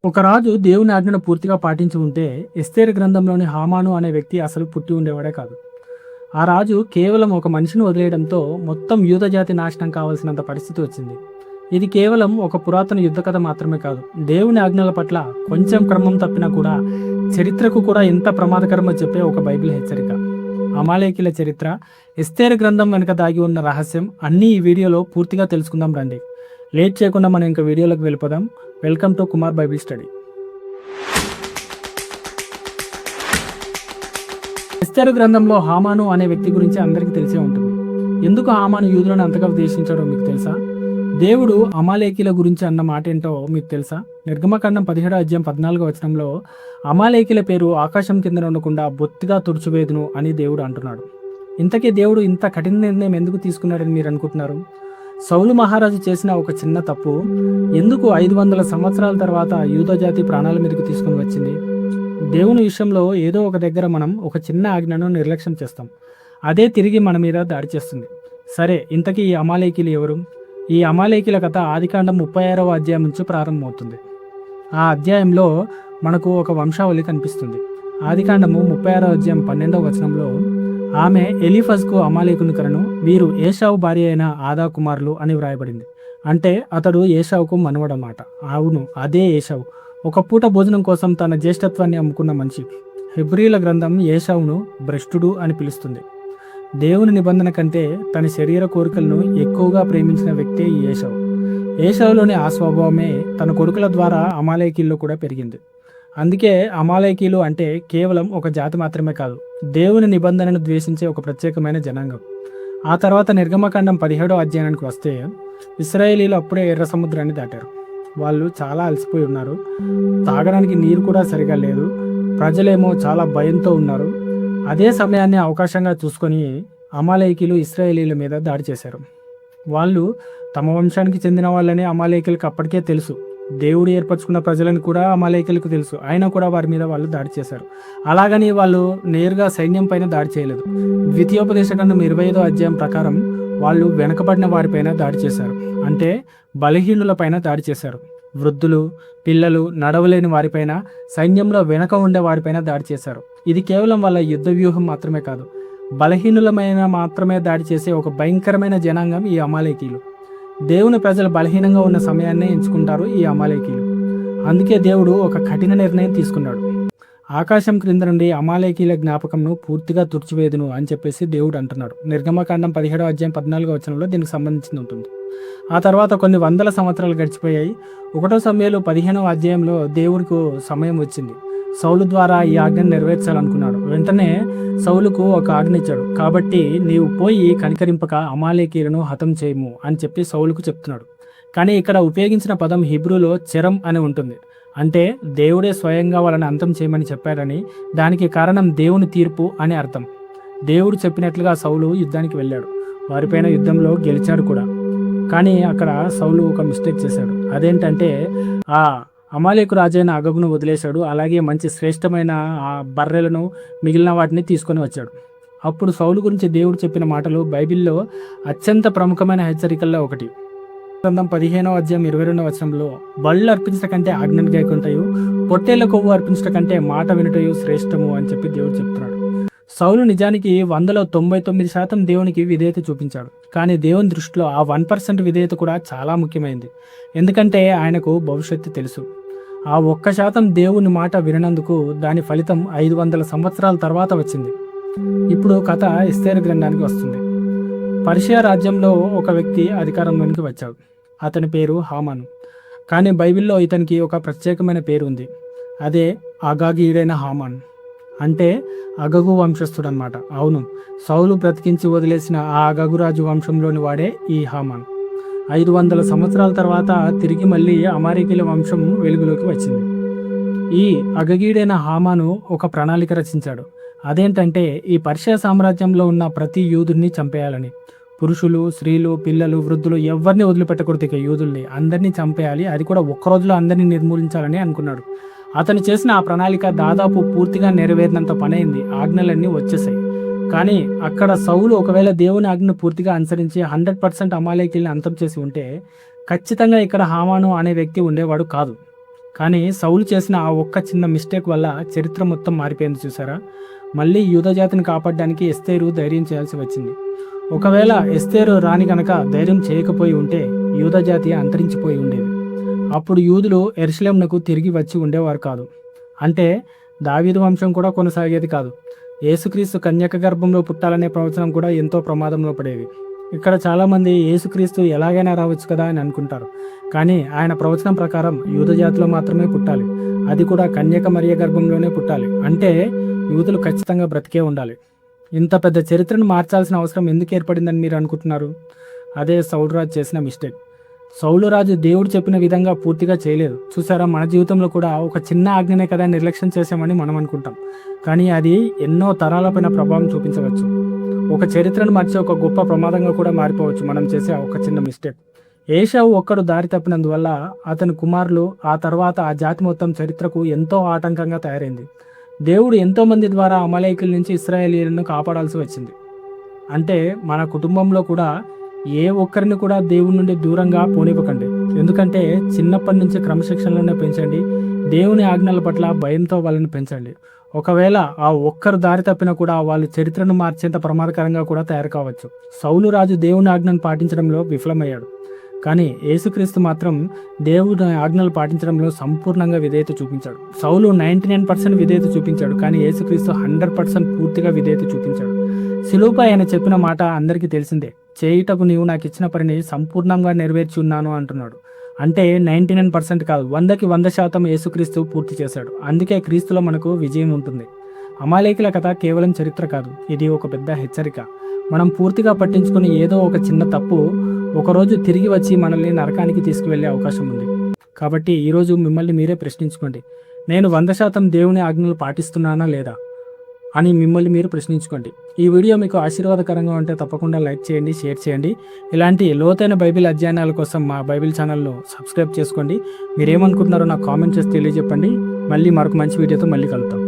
ఒక రాజు దేవుని ఆజ్ఞను పూర్తిగా పాటించి ఉంటే ఎస్తేరు గ్రంథంలోని హామాను అనే వ్యక్తి అసలు పుట్టి ఉండేవాడే కాదు. ఆ రాజు కేవలం ఒక మనిషిని వదిలేయడంతో మొత్తం యూద జాతి నాశనం కావాల్సినంత పరిస్థితి వచ్చింది. ఇది కేవలం ఒక పురాతన యుద్ధ కథ మాత్రమే కాదు, దేవుని ఆజ్ఞల పట్ల కొంచెం క్రమం తప్పినా కూడా చరిత్రకు కూడా ఎంత ప్రమాదకరమో చెప్పే ఒక బైబిల్ హెచ్చరిక. అమాలేకీల చరిత్ర, ఎస్తేరు గ్రంథం వెనుక దాగి ఉన్న రహస్యం అన్నీ ఈ వీడియోలో పూర్తిగా తెలుసుకుందాం రండి. లేట్ చేయకుండా మనం ఇంకా వీడియోలోకి వెళ్ళిపోదాం. Welcome to Kumar Bible study. ఎస్తేరు గ్రంథంలో హామాను అనే వ్యక్తి గురించి అందరికీ తెలిసే ఉంటుంది. ఎందుకు హామాను యూదులను అంతగా ద్వేషించాడో మీకు తెలుసా? దేవుడు అమాలేకీల గురించి అన్న మాట ఏంటో మీకు తెలుసా? నిర్గమకాండం 17:14 అమాలేకీల పేరు ఆకాశం కింద ఉండకుండా బొత్తిగా తుడిచివేదును అని దేవుడు అంటున్నాడు. ఇంతకీ దేవుడు ఇంత కఠిన నిర్ణయం ఎందుకు తీసుకున్నాడని మీరు అనుకుంటున్నారు? సౌలు మహారాజు చేసిన ఒక చిన్న తప్పు ఎందుకు 500 సంవత్సరాల తర్వాత యూదా జాతి ప్రాణాల మీదకి తీసుకుని వచ్చింది? దేవుని విషయంలో ఏదో ఒక దగ్గర మనం ఒక చిన్న ఆజ్ఞను నిర్లక్ష్యం చేస్తాం, అదే తిరిగి మన మీద దాడి చేస్తుంది. సరే, ఇంతకీ ఈ అమాలేకీలు ఎవరు? ఈ అమాలేకీల కథ ఆదికాండం 36వ అధ్యాయం నుంచి ప్రారంభమవుతుంది. ఆ అధ్యాయంలో మనకు ఒక వంశావళి కనిపిస్తుంది. ఆదికాండము 36వ అధ్యాయం 12వ వచనంలో ఆమె ఎలీఫజ్కు అమాలేకుని కరను, వీరు ఏశావు భార్య అయిన ఆదా కుమారులు అని వ్రాయబడింది. అంటే అతడు ఏశావుకు మనవడమాట. అవును, అదే ఏశావు, ఒక పూట భోజనం కోసం తన జ్యేష్ఠత్వాన్ని అమ్ముకున్న మనిషి. హెబ్రీల గ్రంథం ఏశావును భ్రష్టుడు అని పిలుస్తుంది. దేవుని నిబంధన కంటే తన శరీర కోరికలను ఎక్కువగా ప్రేమించిన వ్యక్తే ఈ ఏశావు. ఏశావులోని ఆ స్వభావమే తన కొడుకుల ద్వారా అమాలేకీల్లో కూడా పెరిగింది. అందుకే అమాలేకీలు అంటే కేవలం ఒక జాతి మాత్రమే కాదు, దేవుని నిబంధనను ద్వేషించే ఒక ప్రత్యేకమైన జనాంగం. ఆ తర్వాత నిర్గమకాండం 17వ అధ్యాయానికి వస్తే, ఇశ్రాయేలీలు అప్పుడే ఎర్ర సముద్రాన్ని దాటారు. వాళ్ళు చాలా అలసిపోయి ఉన్నారు, తాగడానికి నీరు కూడా సరిగా లేదు. ప్రజలేమో చాలా భయంతో ఉన్నారు. అదే సమయాన్ని అవకాశంగా చూసుకొని అమాలేకీలు ఇశ్రాయేలీల మీద దాడి చేశారు. వాళ్ళు తమ వంశానికి చెందిన వాళ్ళని అమాలేకీలకు అప్పటికే తెలుసు. దేవుడు ఏర్పరచుకున్న ప్రజలను కూడా అమాలేకీలకు తెలుసు. అయినా కూడా వారి మీద వాళ్ళు దాడి చేశారు. అలాగని వాళ్ళు నేరుగా సైన్యం పైన దాడి చేయలేదు. ద్వితీయోపదేశకాండం 25వ అధ్యాయం ప్రకారం వాళ్ళు వెనకబడిన వారిపైన దాడి చేశారు. అంటే బలహీనుల పైన దాడి చేశారు. వృద్ధులు, పిల్లలు, నడవలేని వారిపైన, సైన్యంలో వెనక ఉండే వారిపైన దాడి చేశారు. ఇది కేవలం వాళ్ళ యుద్ధ వ్యూహం మాత్రమే కాదు, బలహీనులమైన మాత్రమే దాడి చేసే ఒక భయంకరమైన జనాంగం ఈ అమాలేకీలు. దేవుని ప్రజలు బలహీనంగా ఉన్న సమయాన్నే ఎంచుకుంటారు ఈ అమాలేకీలు. అందుకే దేవుడు ఒక కఠిన నిర్ణయం తీసుకున్నాడు. ఆకాశం క్రింద నుండి అమాలేకీల జ్ఞాపకంను పూర్తిగా తుడిచివేదును అని చెప్పేసి దేవుడు అంటున్నాడు. నిర్గమకాండం 17వ అధ్యాయం 14వ దీనికి సంబంధించింది ఉంటుంది. ఆ తర్వాత కొన్ని వందల సంవత్సరాలు గడిచిపోయాయి. 1 సమూయేలు 15వ అధ్యాయంలో దేవుడికి సమయం వచ్చింది. సౌలు ద్వారా ఈ ఆజ్ఞను నెరవేర్చాలనుకున్నాడు. వెంటనే సౌలుకు ఒక ఆజ్ఞ ఇచ్చాడు. కాబట్టి నీవు పోయి కనికరింపక అమాలేకీలను హతం చేయము అని చెప్పి సౌలుకు చెప్తున్నాడు. కానీ ఇక్కడ ఉపయోగించిన పదం హిబ్రూలో చెరం అని ఉంటుంది. అంటే దేవుడే స్వయంగా వాళ్ళని అంతం చేయమని చెప్పాడని, దానికి కారణం దేవుని తీర్పు అని అర్థం. దేవుడు చెప్పినట్లుగా సౌలు యుద్ధానికి వెళ్ళాడు. వారిపైన యుద్ధంలో గెలిచాడు కూడా. కానీ అక్కడ సౌలు ఒక మిస్టేక్ చేశాడు. అదేంటంటే ఆ అమాలేకు రాజైన అగగును వదిలేశాడు. అలాగే మంచి శ్రేష్టమైన ఆ బర్రెలను, మిగిలిన వాటిని తీసుకొని వచ్చాడు. అప్పుడు సౌలు గురించి దేవుడు చెప్పిన మాటలు బైబిల్లో అత్యంత ప్రముఖమైన హెచ్చరికల్లో ఒకటి. గ్రంథం 15వ అధ్యాయం 22వ వచనంలో, బళ్ళు అర్పించట కంటే ఆజ్ఞను గైకొంటయు, పొట్టేళ్ల కొవ్వు అర్పించట కంటే మాట వినుటయు శ్రేష్టము అని చెప్పి దేవుడు చెప్తున్నాడు. సౌలు నిజానికి 100లో 99% దేవునికి విధేయత చూపించాడు. కానీ దేవుని దృష్టిలో ఆ 1% విధేయత కూడా చాలా ముఖ్యమైనది. ఎందుకంటే ఆయనకు భవిష్యత్తు తెలుసు. ఆ 1% దేవుని మాట విననందుకు దాని ఫలితం 500 సంవత్సరాల తర్వాత వచ్చింది. ఇప్పుడు కథ ఎస్తేరు గ్రంథానికి వస్తుంది. పర్షియా రాజ్యంలో ఒక వ్యక్తి అధికారంలోనికి వచ్చాడు. అతని పేరు హామాను. కానీ బైబిల్లో ఇతనికి ఒక ప్రత్యేకమైన పేరు ఉంది. అదే అగాగీయుడైన హామాన్. అంటే అగగు వంశస్థుడు అనమాట. అవును, సౌలు బ్రతికించి వదిలేసిన ఆ అగగురాజు వంశంలోని వాడే ఈ హామాన్. 500 సంవత్సరాల తర్వాత తిరిగి మళ్ళీ అమాలేకీల వంశం వెలుగులోకి వచ్చింది. ఈ అగగీయుడైన హామాను ఒక ప్రణాళిక రచించాడు. అదేంటంటే ఈ పర్షియా సామ్రాజ్యంలో ఉన్న ప్రతి యూదుడిని చంపేయాలని. పురుషులు, స్త్రీలు, పిల్లలు, వృద్ధులు ఎవరిని వదిలిపెట్టకూడదు. ఇక యూదుల్ని అందరినీ చంపేయాలి, అది కూడా ఒక్కరోజులో అందరినీ నిర్మూలించాలని అనుకున్నాడు. అతను చేసిన ఆ ప్రణాళిక దాదాపు పూర్తిగా నెరవేరినంత పనైంది. ఆజ్ఞలన్నీ వచ్చేసాయి. కానీ అక్కడ సౌలు ఒకవేళ దేవుని ఆజ్ఞను పూర్తిగా అనుసరించి 100% అమాలేకీల్ని అంతం చేసి ఉంటే ఖచ్చితంగా ఇక్కడ హామాను అనే వ్యక్తి ఉండేవాడు కాదు. కానీ సౌలు చేసిన ఆ ఒక్క చిన్న మిస్టేక్ వల్ల చరిత్ర మొత్తం మారిపోయింది చూసారా. మళ్ళీ యూద జాతిని కాపాడడానికి ఎస్తేరు ధైర్యం చేయాల్సి వచ్చింది. ఒకవేళ ఎస్తేరు రాణి కనుక ధైర్యం చేయకపోయి ఉంటే యూద జాతి అంతరించిపోయి ఉండేది. అప్పుడు యూదులు యెరూషలేమునకు తిరిగి వచ్చి ఉండేవారు కాదు. అంటే దావీదు వంశం కూడా కొనసాగేది కాదు. యేసుక్రీస్తు కన్యక గర్భంలో పుట్టాలనే ప్రవచనం కూడా ఎంతో ప్రమాదంలో పడేది. ఇక్కడ చాలామంది యేసుక్రీస్తు ఎలాగైనా రావచ్చు కదా అని అనుకుంటారు. కానీ ఆయన ప్రవచనం ప్రకారం యూద జాతిలో మాత్రమే పుట్టాలి, అది కూడా కన్యక మరియ గర్భంలోనే పుట్టాలి. అంటే యూదులు ఖచ్చితంగా బ్రతికే ఉండాలి. ఇంత పెద్ద చరిత్రను మార్చాల్సిన అవసరం ఎందుకు ఏర్పడిందని మీరు అనుకుంటున్నారు? అదే సౌలు రాజు చేసిన మిస్టేక్. సౌలు రాజు దేవుడు చెప్పిన విధంగా పూర్తిగా చేయలేదు. చూసారా, మన జీవితంలో కూడా ఒక చిన్న ఆజ్ఞనే కదా నిర్లక్ష్యం చేసామని మనం అనుకుంటాం, కానీ అది ఎన్నో తరాలపైన ప్రభావం చూపించవచ్చు. ఒక చరిత్రను మార్చి ఒక గొప్ప ప్రమాదంగా కూడా మారిపోవచ్చు మనం చేసే ఒక చిన్న మిస్టేక్. ఏశావు ఒక్కడు దారి తప్పినందువల్ల అతని కుమారులు ఆ తర్వాత ఆ జాతి మొత్తం చరిత్రకు ఎంతో ఆటంకంగా తయారైంది. దేవుడు ఎంతో మంది ద్వారా అమాలేకుల నుంచి ఇశ్రాయేలీయులను కాపాడాల్సి వచ్చింది. అంటే మన కుటుంబంలో కూడా ఏ ఒక్కరిని కూడా దేవుడి నుండి దూరంగా పోనివ్వకండి. ఎందుకంటే చిన్నప్పటి నుంచి క్రమశిక్షణలోనే పెంచండి. దేవుని ఆజ్ఞల పట్ల భయంతో వాళ్ళని పెంచండి. ఒకవేళ ఆ ఒక్కరు దారి తప్పినా కూడా వాళ్ళు చరిత్రను మార్చేంత ప్రమాదకరంగా కూడా తయారు కావచ్చు. సౌలు రాజు దేవుని ఆజ్ఞను పాటించడంలో విఫలమయ్యాడు, కానీ యేసుక్రీస్తు మాత్రం దేవుని ఆజ్ఞలు పాటించడంలో సంపూర్ణంగా విధేయత చూపించాడు. సౌలు 99% విధేయత చూపించాడు, కానీ యేసుక్రీస్తు 100% పూర్తిగా విధేయత చూపించాడు. శిలువపై ఆయన చెప్పిన మాట అందరికీ తెలిసిందే, చేయుటకు నీవు నాకు ఇచ్చిన పనిని సంపూర్ణంగా నెరవేర్చి ఉన్నాను అంటున్నాడు. అంటే 99% కాదు, 100కి 100% యేసుక్రీస్తు పూర్తి చేశాడు. అందుకే క్రీస్తులో మనకు విజయం ఉంటుంది. అమాలేకుల కథ కేవలం చరిత్ర కాదు, ఇది ఒక పెద్ద హెచ్చరిక. మనం పూర్తిగా పట్టించుకుని ఏదో ఒక చిన్న తప్పు ఒకరోజు తిరిగి వచ్చి మనల్ని నరకానికి తీసుకువెళ్ళే అవకాశం ఉంది. కాబట్టి ఈరోజు మిమ్మల్ని మీరే ప్రశ్నించుకోండి, నేను 100% దేవుని ఆజ్ఞలు పాటిస్తున్నానా లేదా అని మిమ్మల్ని మీరు ప్రశ్నించుకోండి. ఈ వీడియో మీకు ఆశీర్వాదకరంగా ఉంటే తప్పకుండా లైక్ చేయండి, షేర్ చేయండి. ఇలాంటి లోతైన బైబిల్ అధ్యయనాల కోసం మా బైబిల్ ఛానల్ను సబ్స్క్రైబ్ చేసుకోండి. మీరేమనుకుంటున్నారో నాకు కామెంట్ చేసి తెలియజెప్పండి. మళ్ళీ మరొక మంచి వీడియోతో మళ్ళీ కలుద్దాం.